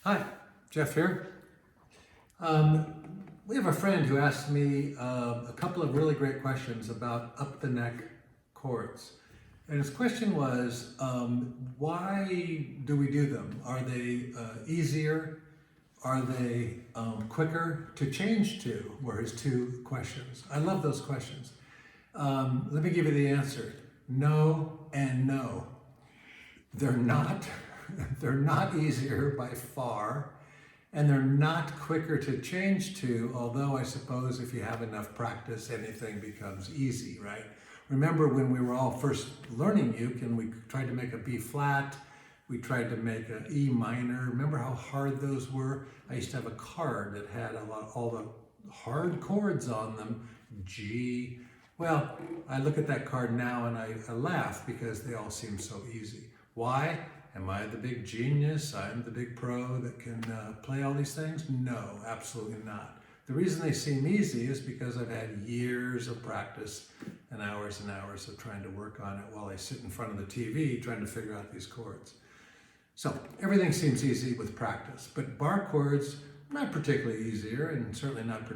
Hi, Jeff here. We have a friend who asked me a couple of really great questions about up the neck chords. And his question was, why do we do them? Are they easier? Are they quicker to change to? Were his two questions. I love those questions. Let me give you the answer. No and no. They're not. They're not easier by far, and they're not quicker to change to, although I suppose if you have enough practice, anything becomes easy, right? Remember when we were all first learning uke and we tried to make a B flat, we tried to make an E minor. Remember how hard those were? I used to have a card that had all the hard chords on them. G. Well, I look at that card now and I laugh because they all seem so easy. Why? Am I the big genius? I'm the big pro that can play all these things? No, absolutely not. The reason they seem easy is because I've had years of practice and hours of trying to work on it while I sit in front of the TV trying to figure out these chords. So everything seems easy with practice, but bar chords, not particularly easier and certainly not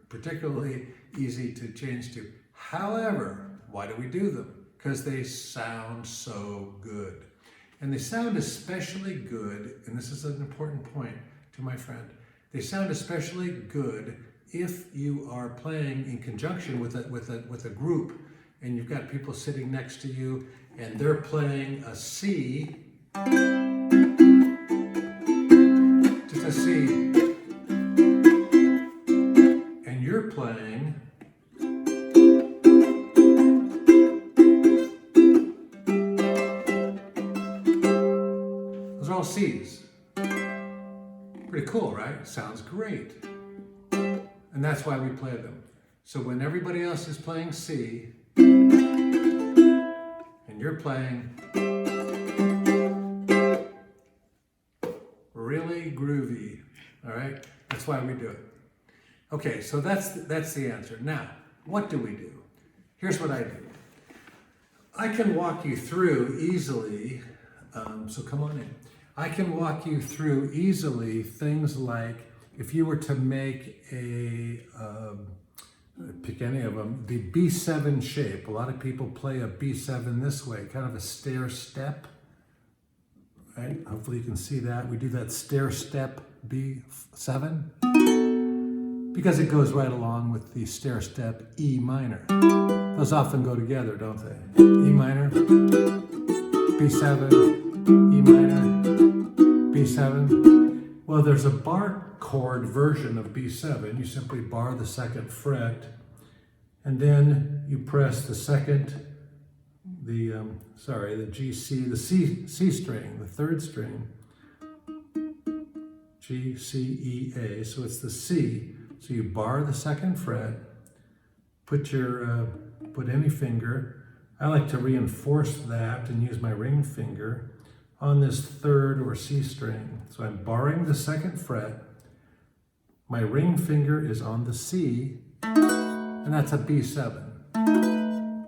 particularly easy to change to. However, why do we do them? Because they sound so good. And they sound especially good, and this is an important point to my friend, they sound especially good if you are playing in conjunction with a group and you've got people sitting next to you and they're playing a C, just a C, and you're playing all C's. Pretty cool, right? Sounds great. And that's why we play them. So when everybody else is playing C, and you're playing really groovy, all right? That's why we do it. Okay, so that's the answer. Now, what do we do? Here's what I do. I can walk you through easily, so come on in. I can walk you through easily things like if you were to make pick any of them, the B7 shape. A lot of people play a B7 this way, kind of a stair step, right? Hopefully you can see that. We do that stair step B7 because it goes right along with the stair step E minor. Those often go together, don't they? E minor, B7, E minor, B7. Well, there's a bar chord version of B7. You simply bar the second fret, and then you press the G, C, the C string, the third string, G, C, E, A. So it's the C. So you bar the second fret, put any finger. I like to reinforce that and use my ring finger on this third or C string. So I'm barring the second fret, my ring finger is on the C, and that's a B7.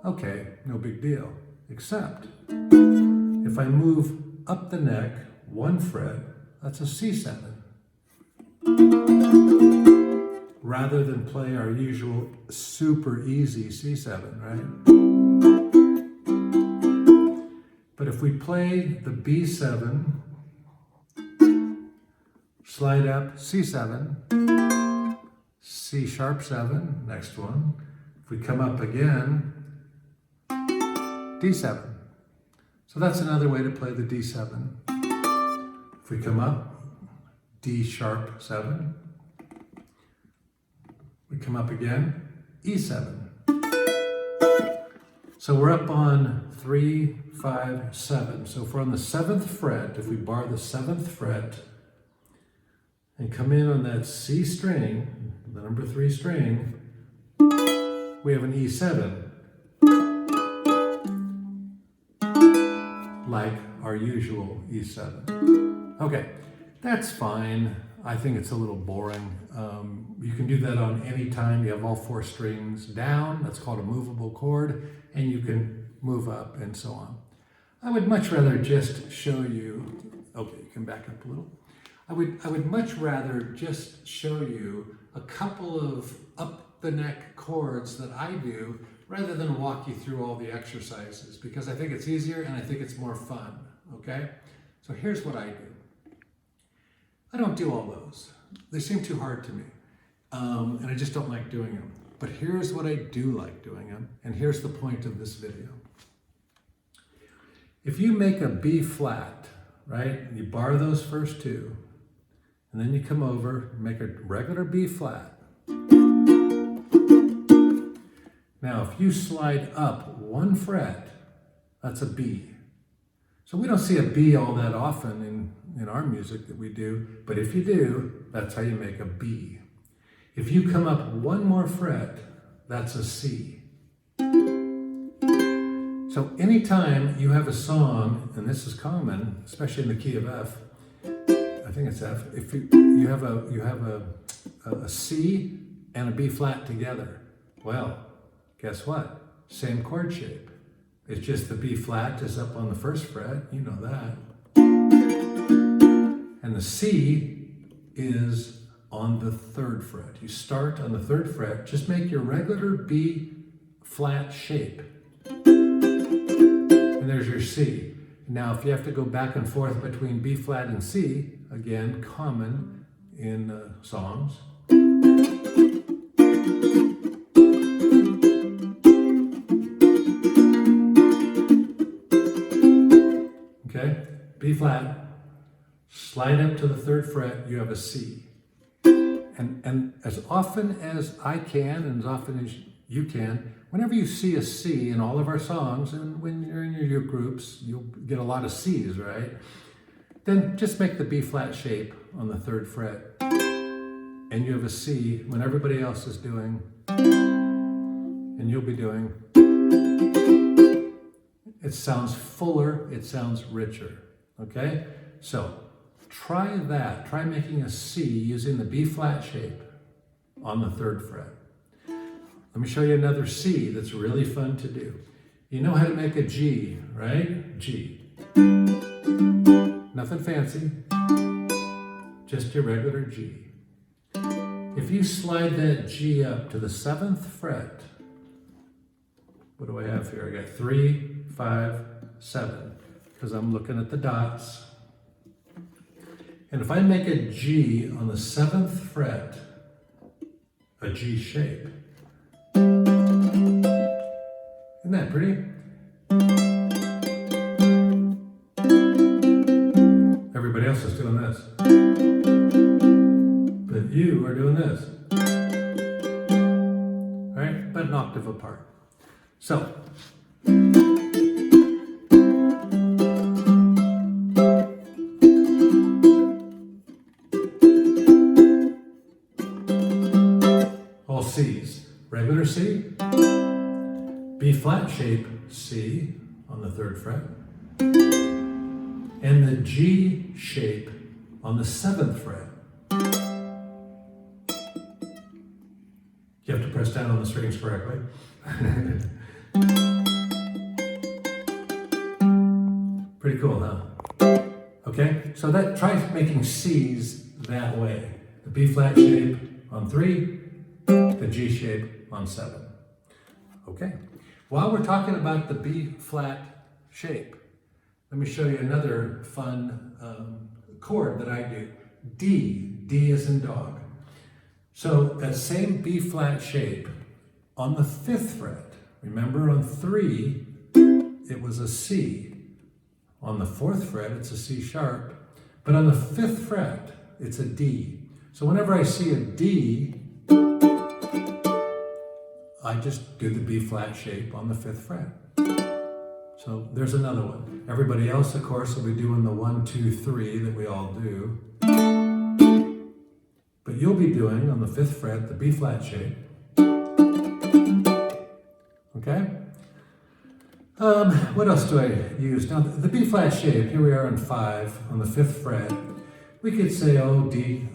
Okay, no big deal, except if I move up the neck one fret, that's a C7. Rather than play our usual super easy C7, right? But if we play the B7, slide up C7, C sharp 7, next one. If we come up again, D7. So that's another way to play the D7. If we come up, D sharp 7. We come up again, E7. So we're up on 3, 5, 7. So if we're on the 7th fret, if we bar the 7th fret and come in on that C string, the number 3 string, we have an E7, like our usual E7. Okay, that's fine. I think it's a little boring. You can do that on any time you have all 4 strings down. That's called a movable chord, and you can move up and so on. I would much rather just show you, okay, you can back up a little. I would much rather just show you a couple of up the neck chords that I do rather than walk you through all the exercises, because I think it's easier and I think it's more fun, okay? So here's what I do. I don't do all those. They seem too hard to me, and I just don't like doing them. But here's what I do like doing them, and here's the point of this video. If you make a B flat, right, you bar those first two, and then you come over and make a regular B flat. Now, if you slide up one fret, that's a B. So we don't see a B all that often in our music that we do, but if you do, that's how you make a B. If you come up one more fret, that's a C. So anytime you have a song, and this is common, especially in the key of F, I think it's F, if you have a C and a B flat together, well, guess what? Same chord shape. It's just the B flat is up on the first fret, you know that. And the C is on the third fret. You start on the third fret, just make your regular B flat shape. And there's your C. Now, if you have to go back and forth between B flat and C, again, common in songs. Okay, B flat, slide up to the third fret, you have a C. And as often as I can, and as often as you can, whenever you see a C in all of our songs, and when you're in your groups, you'll get a lot of C's, right? Then just make the B flat shape on the third fret, and you have a C when everybody else is doing, and you'll be doing. It sounds fuller, it sounds richer, okay? So try that. Try making a C using the B flat shape on the third fret. Let me show you another C that's really fun to do. You know how to make a G, right? G. Nothing fancy, just your regular G. If you slide that G up to the 7th fret, what do I have here? I got 3, 5, 7, because I'm looking at the dots. And if I make a G on the 7th fret, a G shape, isn't that pretty? Everybody else is doing this. But you are doing this. All right? But an octave apart. So, all C's. Regular C, B flat shape C on the 3rd fret, and the G shape on the 7th fret. You have to press down on the strings correctly. Pretty cool, huh? Okay, so that tries making C's that way. The B flat shape on 3, the G shape on 7. Okay, while we're talking about the B flat shape, let me show you another fun chord that I do. D. D as in dog. So that same B flat shape on the 5th fret. Remember on 3, it was a C. On the 4th fret, it's a C sharp. But on the 5th fret, it's a D. So whenever I see a D, I just do the B flat shape on the 5th fret. So there's another one. Everybody else, of course, will be doing the 1, 2, 3 that we all do. But you'll be doing on the 5th fret the B flat shape. Okay? What else do I use? Now, the B flat shape, here we are on 5, on the 5th fret. We could say, oh, D,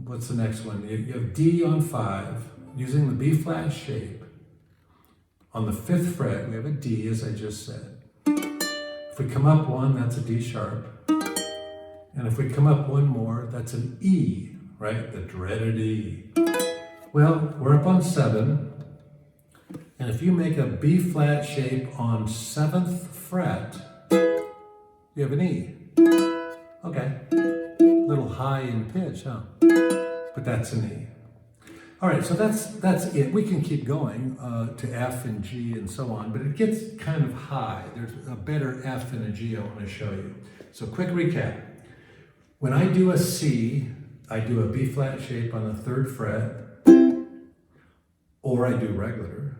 what's the next one? You have D on 5, using the B flat shape. On the 5th fret, we have a D, as I just said. If we come up 1, that's a D sharp. And if we come up one more, that's an E, right? The dreaded E. Well, we're up on 7. And if you make a B flat shape on 7th fret, you have an E. Okay. A little high in pitch, huh? But that's an E. All right, so that's it. We can keep going to F and G and so on, but it gets kind of high. There's a better F and a G I want to show you. So quick recap. When I do a C, I do a B flat shape on the 3rd fret, or I do regular,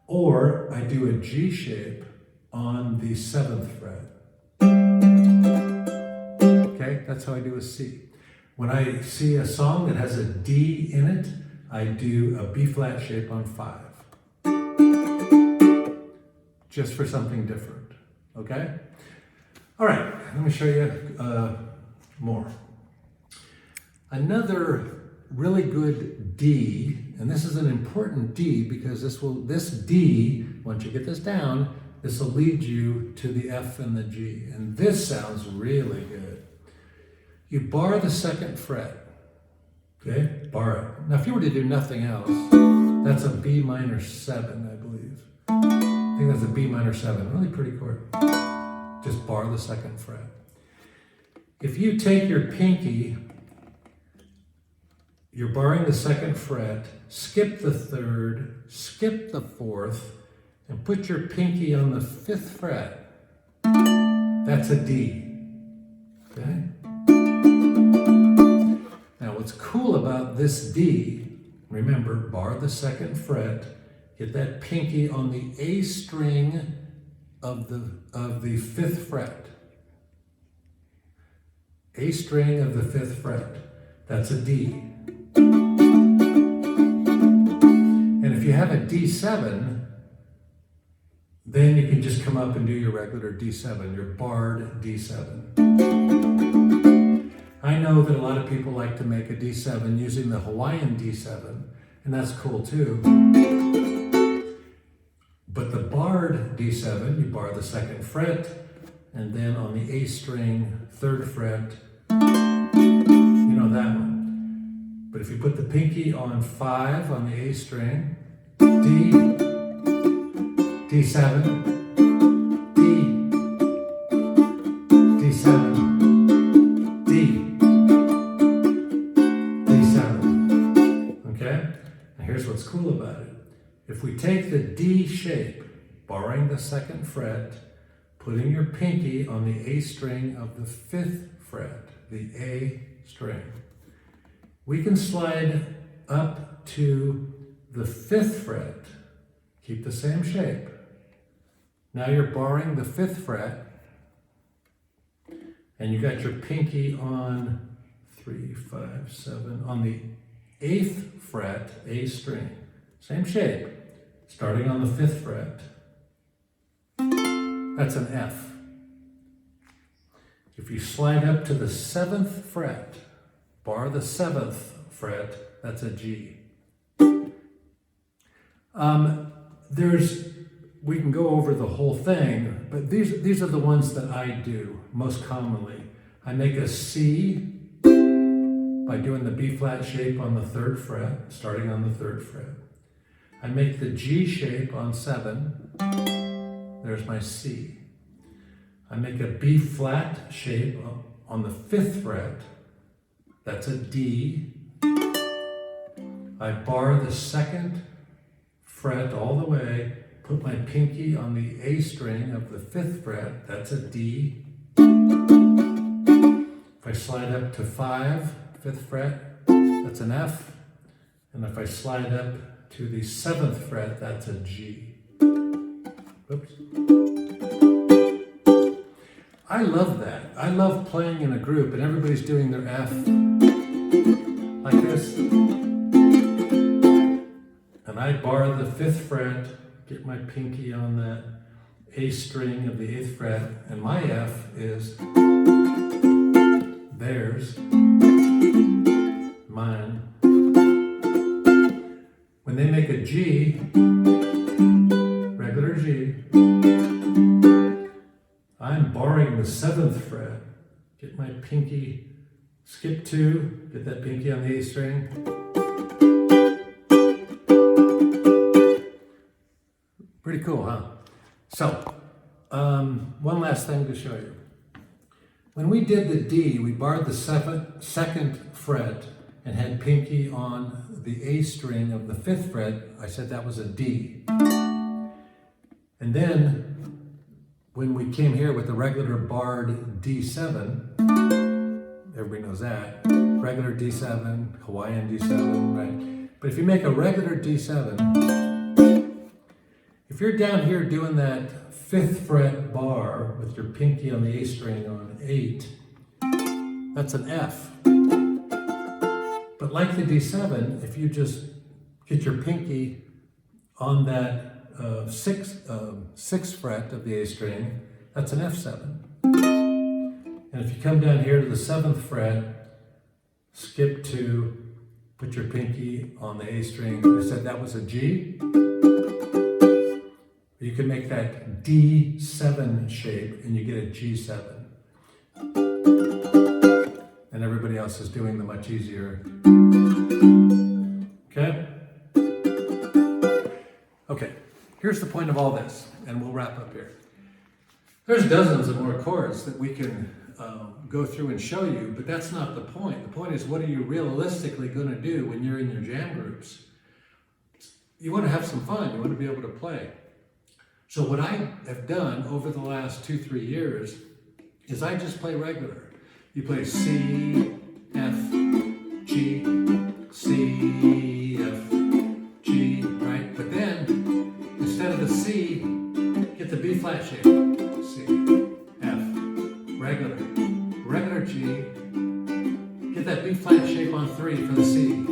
or I do a G shape on the 7th fret. Okay, that's how I do a C. When I see a song that has a D in it, I do a B flat shape on 5. Just for something different, okay? All right, let me show you more. Another really good D, and this is an important D because this D, once you get this down, this will lead you to the F and the G. And this sounds really good. You bar the 2nd fret, okay? Bar it. Now, if you were to do nothing else, that's a B minor 7, I believe. I think that's a B minor 7, really pretty chord. Just bar the 2nd fret. If you take your pinky, you're barring the 2nd fret, skip the 3rd, skip the 4th, and put your pinky on the 5th fret. That's a D, okay? Now what's cool about this D, remember, bar the 2nd fret, get that pinky on the A string of the 5th fret. A string of the 5th fret, that's a D. And if you have a D7, then you can just come up and do your regular D7, your barred D7. I know that a lot of people like to make a D7 using the Hawaiian D7, and that's cool too. But the barred D7, you bar the 2nd fret, and then on the A string, 3rd fret, you know that one. But if you put the pinky on 5 on the A string, D, D7, D, D7, D, D7. Okay? Now here's what's cool about it. If we take the D shape, barring the 2nd fret, putting your pinky on the A string of the 5th fret, the A string, we can slide up to the 5th fret, keep the same shape. Now you're barring the 5th fret, and you got your pinky on 3, 5, 7, on the 8th fret, A string. Same shape, starting on the 5th fret. That's an F. If you slide up to the 7th fret, bar the 7th fret, that's a G. We can go over the whole thing, but these are the ones that I do most commonly. I make a C by doing the B flat shape on the 3rd fret, starting on the 3rd fret. I make the G shape on 7. There's my C. I make a B flat shape on the 5th fret. That's a D. I bar the 2nd fret all the way, put my pinky on the A string of the 5th fret. That's a D. If I slide up to 5, 5th fret, that's an F. And if I slide up to the 7th fret, that's a G. Oops. I love that. I love playing in a group and everybody's doing their F like this. And I bar the 5th fret, get my pinky on that A string of the 8th fret, and my F is theirs, mine. When they make a G, regular G, I'm barring the 7th fret, get my pinky, skip 2, get that pinky on the A string. Pretty cool, huh? So, one last thing to show you. When we did the D, we barred the second fret and had pinky on the A string of the 5th fret. I said that was a D. And then, when we came here with the regular barred D7, everybody knows that, regular D7, Hawaiian D7, right? But if you make a regular D7, if you're down here doing that 5th fret bar with your pinky on the A string on 8, that's an F. But like the D7, if you just get your pinky on that 6th fret of the A string, that's an F7. And if you come down here to the 7th fret, skip 2, put your pinky on the A string, I said that was a G. You can make that D7 shape and you get a G7. And everybody else is doing the much easier. Okay? Okay, here's the point of all this, and we'll wrap up here. There's dozens of more chords that we can go through and show you, but that's not the point. The point is, what are you realistically going to do when you're in your jam groups? You want to have some fun. You want to be able to play. So what I have done over the last 2-3 years is I just play regular. You play C, F, G, C, F, G, right? But then, instead of the C, get the B flat shape. C, F, regular, regular G, get that B flat shape on 3 for the C.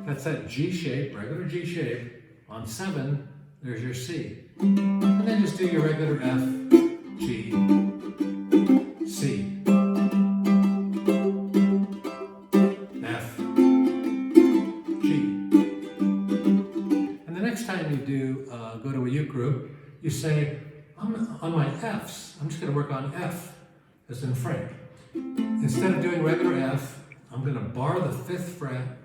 That's that G shape, regular G shape. On 7, there's your C. And then just do your regular F, G, C, F, G. And the next time you do go to a uke group, you say, on my Fs, I'm just going to work on F, as in Frank. Instead of doing regular F, I'm going to bar the 5th fret,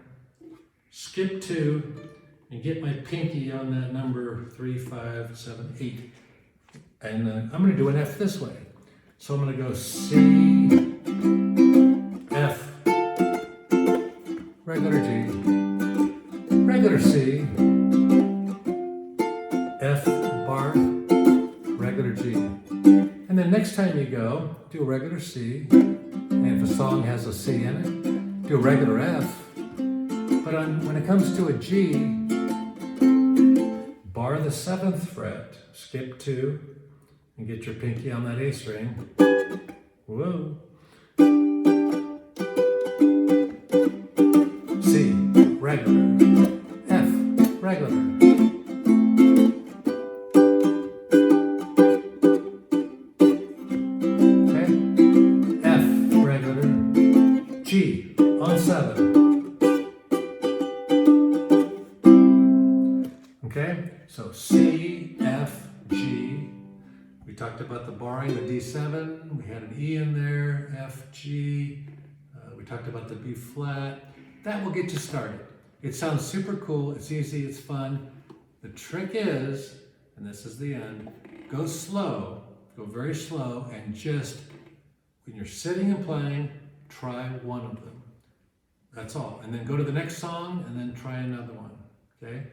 skip 2, and get my pinky on that number 3, 5, 7, 8. And I'm going to do an F this way. So I'm going to go C, F, regular G, regular C, F, bar, regular G. And then next time you go, do a regular C, and if a song has a C in it, do a regular F. But when it comes to a G, bar the 7th fret, skip 2, and get your pinky on that A string. Whoa. C, regular, F, regular. Okay, F, regular, G, on 7. Okay, so C, F, G. We talked about the barring, the D7. We had an E in there, F, G. We talked about the B flat. That will get you started. It sounds super cool. It's easy. It's fun. The trick is, and this is the end, go slow, go very slow, and just, when you're sitting and playing, try one of them. That's all. And then go to the next song, and then try another one, okay?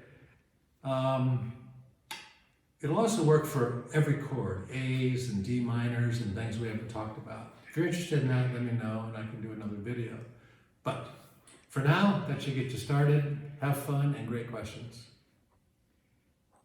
It'll also work for every chord, A's and D minors and things we haven't talked about. If you're interested in that, let me know and I can do another video. But for now, that should get you started. Have fun and great questions.